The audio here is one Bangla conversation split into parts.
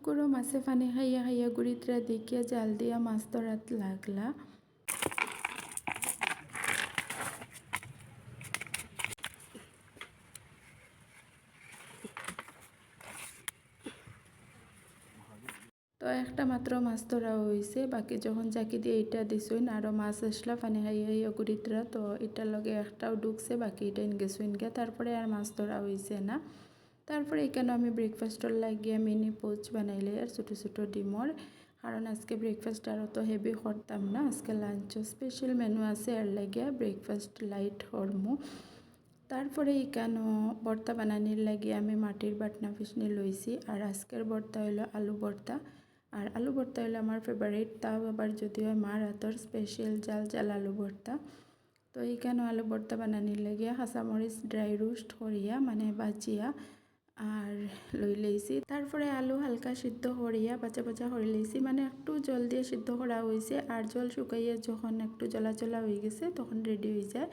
করো মাছে পানি খাইয়া খাইয়া গুড়িতরা দেখিয়া জাল দিয়া মাছ ধরাত লাগলা। তো একটা মাত্র মাছ ধরা হয়েছে, বাকি যখন জাকি দিয়ে এটা দিছুন আরও মাছ আসলা পানি খাইয়া খাইয়া গুড়িতরা, তো এটার লগে একটাও ঢুকছে, বাকি এটা গেছুন গে, তারপরে আর মাছ ধরা হয়েছে না। তারপরে এখানে আমি ব্রেকফাস্টর লাগিয়ে মিনি পোচ বানাইলে আর ছোটো ছোটো ডিমর, কারণ আজকে ব্রেকফাস্ট আরও তো হেভি করতাম না, আজকে লাঞ্চও স্পেশাল মেনু আছে আর লাগিয়ে ব্রেকফাস্ট লাইট হরমু। তারপরে এখানে ভর্তা বানানির লাগিয়ে আমি মাটির বাটনা পিসনি লইছি, আর আজকের ভর্তা হইলো আলু ভর্তা। আর আলু ভর্তা হইলো আমার ফেভারিট, তাও আবার যদিও মার হাতের স্পেশাল জাল জাল আলু ভর্তা। তো এইখানে আলু ভর্তা বানানির লাগিয়া কাঁচামরিচ ড্রাই রোস্ট করিয়া মানে বাজিয়া আর লই লইছি। তারপরে আলু হালকা সিদ্ধ করিয়া বাজা বাজা করে লইছি, মানে একটু জল দিয়ে সিদ্ধ করা হয়েছে, আর জল শুকাইয়া যখন একটু জলা জলা হয়ে গেছে তখন রেডি হয়ে যায়।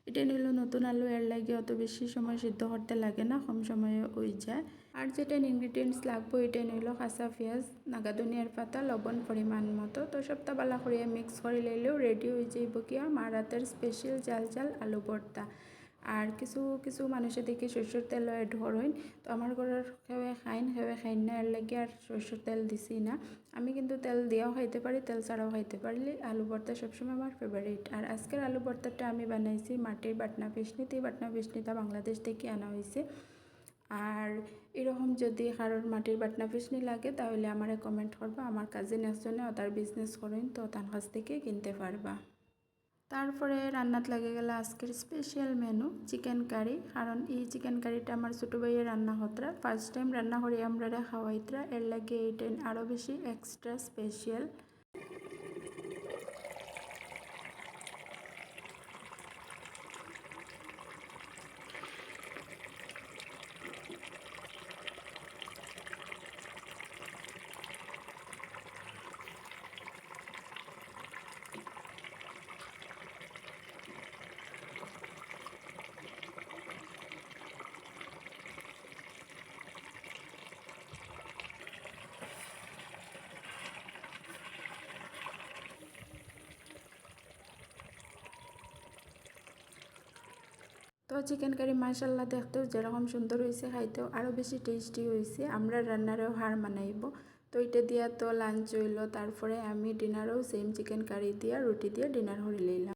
এটা নিল নতুন আলু, এর লাগে অত বেশি সময় সিদ্ধ করতে লাগে না, কম সময়ে হয়ে যায়। আর যেটা ইনগ্রিডিয়েন্টস লাগবে এটা নিল কাঁচা পেঁয়াজ, নাগা ধনিয়ার পাতা, লবণ পরিমাণ মতো। তো সবটা বালা করিয়া মিক্স করে লইলেও রেডি হয়ে যাইব গিয়া মার হাতের স্পেশাল জাল জাল আলু ভর্তা। আর কিছু কিছু মানুষে দেখি সরষের তেল এড করেন, তো আমার ঘরের খেয়ে খাইন না, এর লাগে আর সরষের তেল দিছি না। আমি কিন্তু তেল দিয়েও খাইতে পারি, তেল ছাড়াও খাইতে পারলে আলু ভর্তা সবসময় আমার ফেভারিট। আর আজকের আলু ভর্তাটা আমি বানাইছি মাটির বাটনা পিসনিতে, এই বাটনা পিসনিটা বাংলাদেশ থেকে আনা হয়েছে। আর এরকম যদি কারোর মাটির বাটনা পিসনি লাগে তাহলে আমারে কমেন্ট করবা, আমার কাজিন একজনে ওটার বিজনেস করেন, তো তার কাছ থেকে কিনতে পারবা। তারপরে রান্নাত লাগে গেল আজকের স্পেশাল মেনু চিকেন কারি, কারণ এই চিকেন কারিটা আমার ছোটো ভাইয়ের রান্না হতরা, ফার্স্ট টাইম রান্না করি আমরা খাওয়াইতরা, এর লাগে এইটা আরও বেশি এক্সট্রা স্পেশাল। তো চিকেন কারি মাশাল্লাহ দেখতেও যেরকম সুন্দর হয়েছে, খাইতেও আরও বেশি টেস্টি হয়েছে, আমরা রান্নারেও হার মানাইব। তো এটা দিয়া তো লাঞ্চ হইল, তারপরে আমি ডিনারেও সেম চিকেন কারি দিয়া রুটি দিয়ে ডিনার করে লইলাম।